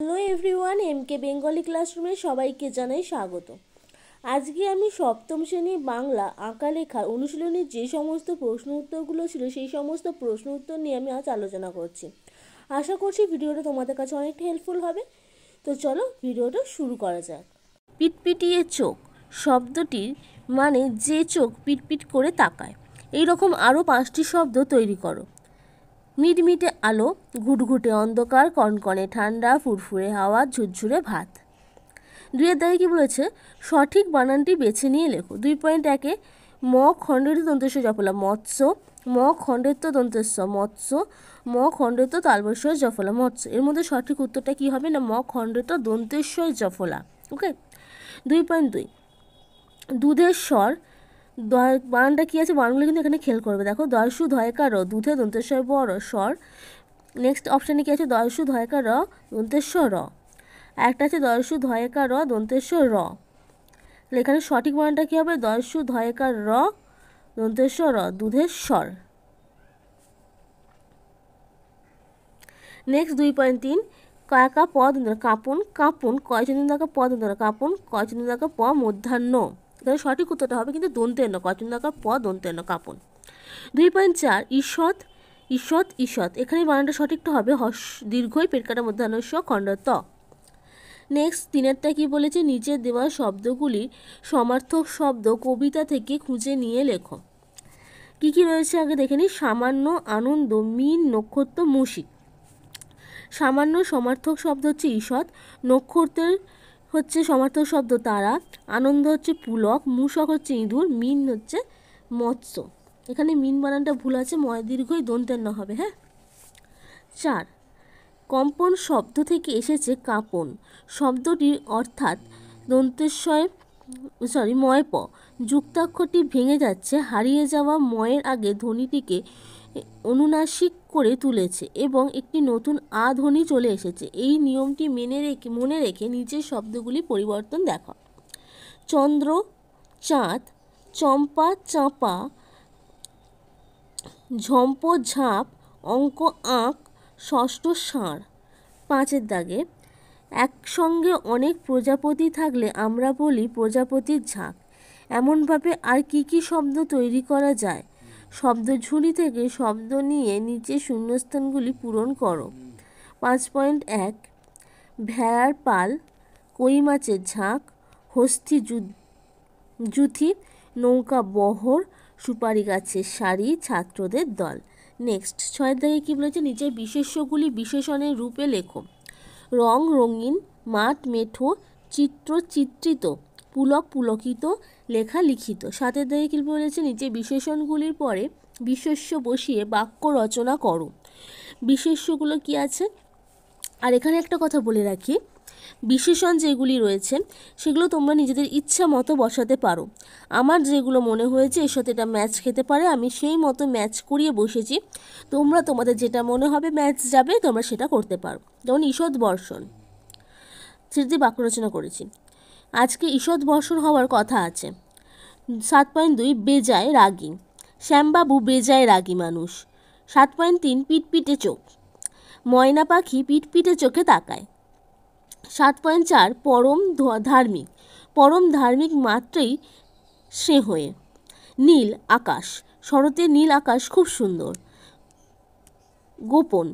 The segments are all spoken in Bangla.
হ্যালো এভরিওয়ান, এমকে বেঙ্গলি ক্লাসরুমে সবাইকে জানাই স্বাগত। আজকে আমি সপ্তম শ্রেণী বাংলা আঁকা লেখার অনুশীলনীর যে সমস্ত প্রশ্ন উত্তরগুলো ছিল সেই সমস্ত প্রশ্ন উত্তর নিয়ে আমি আজ আলোচনা করছি। আশা করছি ভিডিওটা তোমাদের কাছে অনেকটা হেল্পফুল হবে। তো চলো ভিডিওটা শুরু করা যাক। পিটপিটিয়ে চোখ শব্দটির মানে যে চোখ পিটপিট করে তাকায়। এইরকম আরও 5টি শব্দ তৈরি করো। মিটমিটে আলো, ঘুটঘুটে অন্ধকার, কনকনে ঠান্ডা, ফুরফুরে হাওয়া, ঝুরঝুরে ভাত। 2-এর দাগে কি বলেছে? সঠিক বানানটি বেছে নিয়ে লেখো। 2.1-এ ম খণ্ডের দন্তেশ্ব জফলা মৎস্য, ম খণ্ডের দন্তেশ্ব মৎস্য, ম খণ্ডের তালবস্য জফলা মৎস্য। এর মধ্যে সঠিক উত্তরটা কি হবে না? ম খণ্ডের দন্তেশ্বর জফলা। ওকে। 2.2 দুধের স্বর বানানটা কী আছে? বানানগুলো কিন্তু এখানে খেয়াল করবে। দেখো, দয়সু ধয়কার দুধে দন্তেশ্বর বড় স্বর। নেক্সট অপশানে কী আছে? দয়সু ধয়কার দন্তেশ্বর র। একটা আছে দয়সু ধয়কার দন্তেশ্বর র। এখানে সঠিক বানানটা কী হবে? দয়সু ধয়কার র দন্তেশ্বর র, দুধের স্বর। নেক্সট 2.3 কাকা প দন্তরা কাপন, কাপন কয়চন্দ্র দাকা প দন্তরা কাপন, কয়চন্দ্র দাকা প মধ্যাহ্ন। এখানে সঠিক উত্তরটা হবে কিন্তু দন্তের ন, কয়চন্দ্র দাকা প দন্তের ন, কাপন। 2.4 ঈষৎ, ঈষৎ ঈষৎ। এখানে বানানটা সঠিকটা হবে দীর্ঘই পেট কাটা মধ্যাহ্ন স খণ্ড ত। নেক্সট 3-এরটা কী বলেছে? নিচে দেওয়া শব্দগুলির সমার্থক শব্দ কবিতা থেকে খুঁজে নিয়ে লেখো। কী কী রয়েছে আগে দেখে নিই। সামান্য, আনন্দ, মিন, নক্ষত্র, মুশিক। সামান্য সমার্থক শব্দ হচ্ছে ঈষৎ, নক্ষত্রের হচ্ছে সমার্থক শব্দ তারা, আনন্দ হচ্ছে পুলক, মূষক হচ্ছে ইঁদুর, মিন হচ্ছে মৎস্য। এখানে মিন বানানটা ভুল আছে, ময় দীর্ঘই দন্তের ন হবে। হ্যাঁ। 4 কম্পন শব্দ থেকে এসেছে কাঁপন শব্দটির অর্থাৎ দন্তেশ্বয় ময় প। যুক্তাক্ষরটি ভেঙে যাচ্ছে, হারিয়ে যাওয়া ময়ের আগে ধ্বনিটিকে অনুনাসিক করে তুলেছে এবং একটি নতুন আ ধ্বনি চলে এসেছে। এই নিয়মটি মনে রেখে নিচের শব্দগুলি পরিবর্তন দেখা। চন্দ্র, চাঁদ, চম্পা, চাঁপা, ঝম্প, ঝাঁপ, অঙ্ক, আঁক, ষষ্ঠ, ষাঁড়। 5-এর দাগে একসঙ্গে অনেক প্রজাপতি থাকলে আমরা বলি প্রজাপতির ঝাঁক। এমনভাবে আর কি কি শব্দ তৈরি করা যায়? শব্দঝুড়ি থেকে শব্দ নিয়ে নিচে শূন্যস্থানগুলি পূরণ করো। 5.1 ভেড়ার পাল, কই মাছের ঝাঁক, হস্তি জুথি, নৌকা বহর, সুপারি গাছের সারি, ছাত্রদের দল। নেক্সট 6-এর দাগে কী বলেছে? নিচের বিশেষ্যগুলি বিশেষণের রূপে লেখো। রং রঙিন, মাঠ মেঠো, চিত্র চিত্রিত, পুলক পুলকিত, লেখা লিখিত। 7-এর দাগে কী বলেছে? নিচে বিশেষণগুলির পরে বিশেষ্য বসিয়ে বাক্য রচনা করো। বিশেষ্যগুলো কি আছে? আর এখানে একটা কথা বলে রাখি, বিশেষণ যেগুলি রয়েছে সেগুলো তোমরা নিজেদের ইচ্ছা মতো বসাতে পারো। আমার যেগুলো মনে হয়েছে এর সাথে এটা ম্যাচ খেতে পারে, আমি সেই মতো ম্যাচ করিয়ে বসেছি। তোমরা তোমাদের যেটা মনে হবে ম্যাচ যাবে তোমরা সেটা করতে পারো। যেমন ঈষৎ বর্ষণ, সেটি বাক্য রচনা করেছি। আজকে ঈষৎ বর্ষণ হওয়ার কথা আছে। 7.2 বেজায় রাগী, শ্যামবাবু বেজায় রাগী মানুষ। 7.3 পিটপিটে চোখ, ময়না পাখি পিটপিটে চোখে তাকায়। 7.4 পরম ধার্মিক, পরম ধার্মিক মাত্রেই স্নেহয়ে। নীল আকাশ, শরতের নীল আকাশ খুব সুন্দর। গোপন,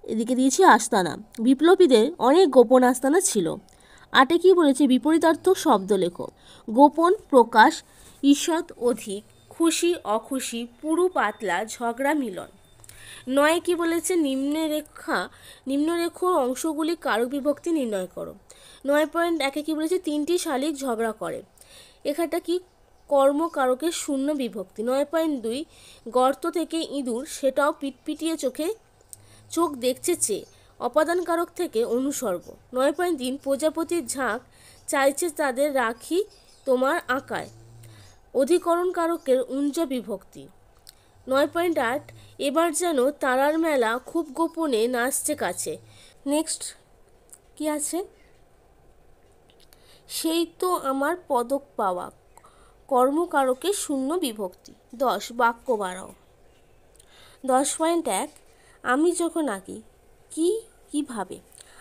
এদিকে দিয়েছি আস্তানা, বিপ্লবীদের অনেক গোপন আস্তানা ছিল। 8-এ কী বলেছে? বিপরীতার্থক শব্দ লেখো। গোপন প্রকাশ, ঈষৎ অধিক, খুশি অখুশি, পুরু পাতলা, ঝগড়া মিলন। 9-এ কী বলেছে? নিম্নরেখ অংশগুলি কারক বিভক্তি নির্ণয় করো। 9.1-এ কী বলেছে? 3টি শালিক ঝগড়া করে। এখানটা কি? কর্মকারকের শূন্য বিভক্তি। 9.2 গর্ত থেকে ইঁদুর, সেটাও পিটপিটিয়ে চোখ দেখছে চেয়ে, অপাদান কারক থেকে অনুসর্গ। 9.3 প্রজাপতির ঝাঁক চাইছে তাদের রাখি তোমার আঁকায়, অধিকরণ কারকের উঞ্জ বিভক্তি। 9.8 এবার যেন তারার মেলা খুব গোপনে নাচছে কাছে। নেক্সট কি আছে? সেই তো আমার পদক পাওয়া, কর্মকারকের শূন্য বিভক্তি। 10 বাক্য বাড়াও। 10.1 আমি যখন আঁকি, কিভাবে?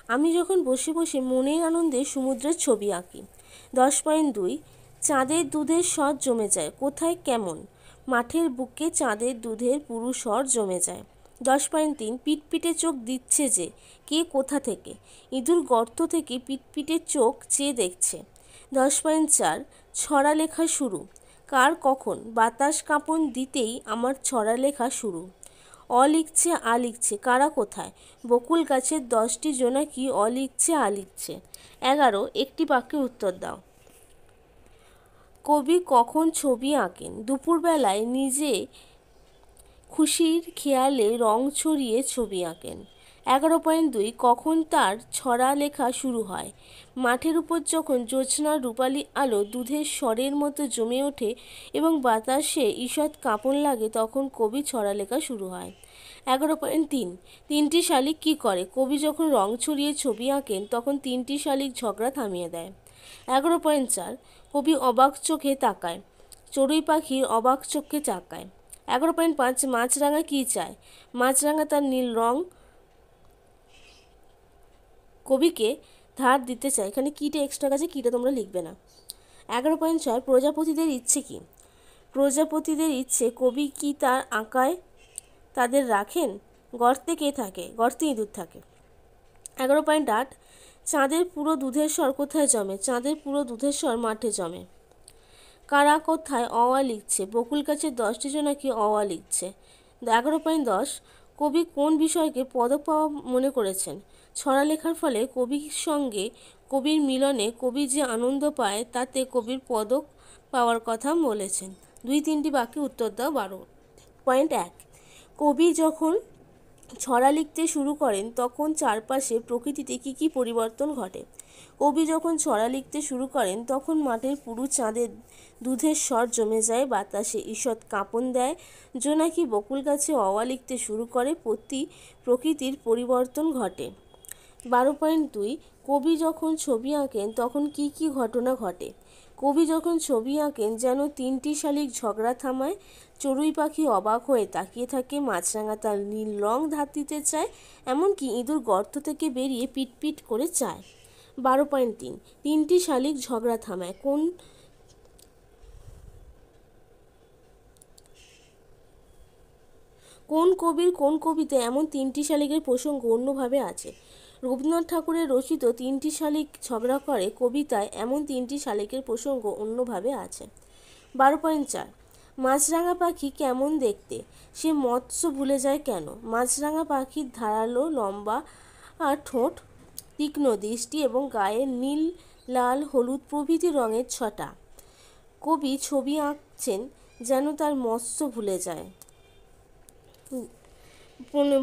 আমি যখন বসে বসে মনের আনন্দে সমুদ্রের ছবি আঁকি। 10.2 চাঁদের দুধের স্বর জমে যায় কোথায় কেমন, মাঠের বুকে চাঁদের দুধের পুরু স্বর জমে যায়। 10.3 পিটপিটে চোখ দিচ্ছে যে কে কোথা থেকে, ইঁদুর গর্ত থেকে পিটপিটে চোখ চেয়ে দেখছে। 10.4 ছড়া লেখা শুরু, কার কখন বাতাস কাঁপন দিতেই আমার ছড়া লেখা শুরু। অ লিখছে আ লিখছে কারা কোথায়, বকুল গাছের 10টি জোনাকি অ লিখছে আ লিখছে। 11 একটি বাক্যে উত্তর দাও। কবি কখন ছবি আঁকেন? দুপুরবেলায় নিজে খুশির খেয়ালে রং ছড়িয়ে ছবি আঁকেন। 11.2 কখন তার ছড়া লেখা শুরু হয়? মাঠের উপর যখন জ্যোৎস্নার রূপালী আলো দুধের স্বরের মতো জমে ওঠে এবং বাতাসে ঈষৎ কাঁপন লাগে তখন কবি ছড়া লেখা শুরু হয়। 11.3 তিনটি শালিক কী করে? কবি যখন রং ছড়িয়ে ছবি আঁকেন তখন তিনটি শালিক ঝগড়া থামিয়ে দেয়। 11.4 কবি অবাক চোখে তাকায়, চড়ুই পাখির অবাক চোখে তাকায়। 11.5 মাছরাঙা কী চায়? মাছরাঙা তার নীল রং কবিকে ধার দিতে চায়। এখানে কীটা এক্সট্রা আছে, কীটা তোমরা লিখবে না। 11.6 প্রজাপতিদের ইচ্ছে কী? প্রজাপতিদের ইচ্ছে কবি কি তার আঁকায় তাদের রাখেন? গর্তে কে থাকে? গর্তে ইঁদুর থাকে। 11.8 চাঁদের পুরো দুধের স্বর কোথায় জমে? চাঁদের পুরো দুধের স্বর মাঠে জমে। কারা কোথায় অ আ লিখছে? বকুল গাছের 10টি জোনাকি অ আ লিখছে। 11.10 কবি কোন বিষয়কে পদক পাওয়া মনে করেছেন? ছড়া লেখার ফলে কবির সঙ্গে কবির মিলনে কবি যে আনন্দ পায় তাতে কবির পদক পাওয়ার কথা বলেছেন। 2-3টি বাক্যে উত্তর দাও। 12.1 কবি যখন ছড়া লিখতে শুরু করেন তখন চারপাশে প্রকৃতিতে কী কী পরিবর্তন ঘটে? কবি যখন ছড়া লিখতে শুরু করেন তখন মাঠের পুরু চাঁদের দুধের স্বর জমে যায়, বাতাসে ঈষৎ কাঁপন দেয়, জোনাকি বকুল গাছে অ আ লিখতে শুরু করে, প্রকৃতির পরিবর্তন ঘটে। 12.2 কবি যখন ছবি আঁকেন তখন কী কী ঘটনা ঘটে? কবি যখন ছবি আঁকেন যেন তিনটি শালিক ঝগড়া থামায়, চড়ুই পাখি অবাক হয়ে তাকিয়ে থাকে, মাছরাঙা তার নীল রং ধার দিতে চায়, এমনকি ইঁদুর গর্ত থেকে বেরিয়ে পিটপিট করে চায়। 12.3 তিনটি শালিক ঝগড়া থামায় কোন কবির কোন কবিতায় এমন তিনটি শালিকের প্রসঙ্গ অন্যভাবে আছে? রবীন্দ্রনাথ ঠাকুরের রচিত তিনটি শালিক ঝগড়া করে কবিতায় এমন তিনটি শালিকের প্রসঙ্গ অন্যভাবে আছে। 12.4 মাছরাঙা পাখি কেমন দেখতে? সে মৎস্য ভুলে যায় কেন? মাছরাঙা পাখির ধারালো লম্বা ঠোঁট, তীক্ষ্ণ দৃষ্টি এবং গায়ের নীল লাল হলুদ প্রভৃতি রঙের ছটা। কবি ছবি আঁকছেন যেন তার মৎস্য ভুলে যায়।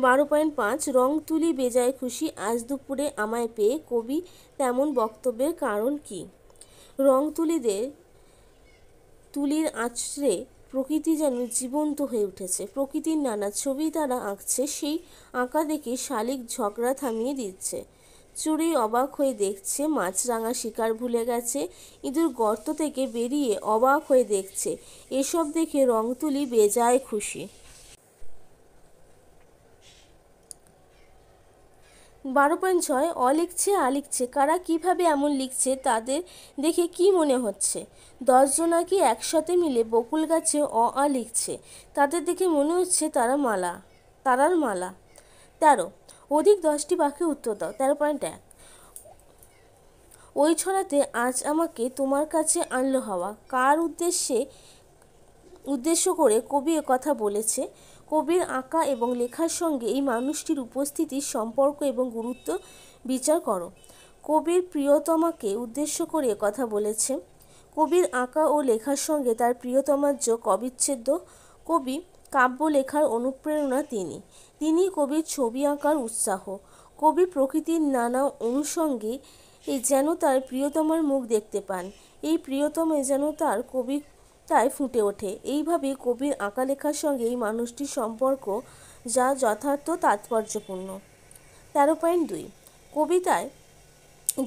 12.5 রং তুলি বেজায় খুশি আজ দুপুরে আমায় পেয়ে, কবি তেমন বক্তব্যের কারণ কি? রং তুলির আঁচড়ে প্রকৃতি যেন জীবন্ত হয়ে উঠেছে, প্রকৃতির নানা ছবি তারা আঁকছে, সেই আঁকা দেখে শালিক ঝগড়া থামিয়ে দিচ্ছে, চড়ুই অবাক হয়ে দেখছে, মাছরাঙা শিকার ভুলে গেছে, ইঁদুর গর্ত থেকে বেরিয়ে অবাক হয়ে দেখছে, এসব দেখে রং তুলি বেজায় খুশি। 12.6 অ লিখছে আ লিখছে কারা কিভাবে এমন লিখছে তাদের দেখে কি মনে হচ্ছে? 10 জোনাকি একসাথে মিলে বকুল গাছে অ আ লিখছে, তাদের দেখে মনে হচ্ছে তারার মালা। 13 অধিক 10টি বাক্যে উত্তর দাও। 13.1 ওই ছড়াতে আজ আমাকে তোমার কাছে আনলো হাওয়া, কার উদ্দেশ্য করে কবি কথা বলেছে? কবির আঁকা এবং লেখার সঙ্গে এই মানুষটির উপস্থিতির সম্পর্ক এবং গুরুত্ব বিচার করো। কবির প্রিয়তমাকে উদ্দেশ্য করে কথা বলেছে। কবির আঁকা ও লেখার সঙ্গে তার প্রিয়তমার যোগ অবিচ্ছেদ্য। কবি কাব্য লেখার অনুপ্রেরণা তিনি কবির ছবি আঁকার উৎসাহ। কবি প্রকৃতির নানা অনুষঙ্গে যেন তার প্রিয়তমার মুখ দেখতে পান, এই প্রিয়তমে যেন তার কবিতায় ফুটে ওঠে। এইভাবে কবির আঁকা লেখার সঙ্গে এই মানুষটির সম্পর্ক যা যথার্থ তাৎপর্যপূর্ণ। 13.2 কবিতায়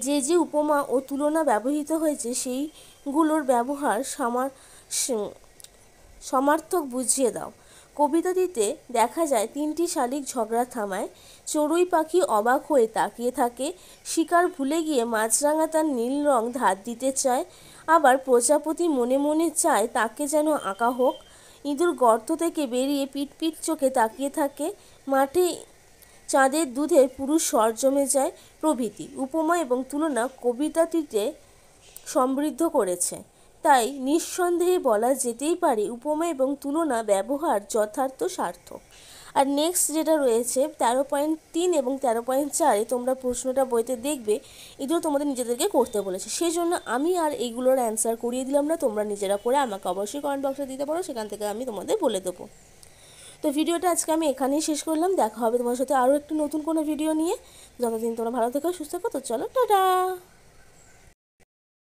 যে যে উপমা ও তুলনা ব্যবহৃত হয়েছে সেইগুলোর ব্যবহার সমার্থক বুঝিয়ে দাও। কবিতাটিতে দেখা যায় 3টি শালিক ঝগড়া থামায়, চড়ুই পাখি অবাক হয়ে তাকিয়ে থাকে, শিকার ভুলে গিয়ে মাছরাঙা তার নীল রং ধার দিতে চায়, আবার প্রজাপতি মনে মনে চায় তাকে যেন আঁকা হোক, ইঁদুর গর্ত থেকে বেরিয়ে পিটপিট চোখে তাকিয়ে থাকে, মাঠে চাঁদের দুধে পুরুষ স্বর জমে যায় প্রভৃতি উপমা এবং তুলনা কবিতাটিতে সমৃদ্ধ করেছে। তাই নিঃসন্দেহে বলা যেতেই পারে উপমা এবং তুলনা ব্যবহার যথার্থ সার্থক। আর নেক্সট যেটা রয়েছে 13.3 এবং 13.4 তোমরা প্রশ্নটা বইতে দেখবে, এগুলো তোমাদের নিজেদেরকে করতে বলেছে, সেই জন্য আমি আর এইগুলোর অ্যান্সার করিয়ে দিলাম না, তোমরা নিজেরা করে আমাকে অবশ্যই কমেন্ট বক্সে দিতে পারো, সেখান থেকে আমি তোমাদের বলে দেবো। তো ভিডিওটা আজকে আমি এখানেই শেষ করলাম, দেখা হবে তোমার সাথে আরও একটি নতুন কোনো ভিডিও নিয়ে। যতদিন তোমরা ভালো থেকো সুস্থ থেকো, তো চলো টাটা।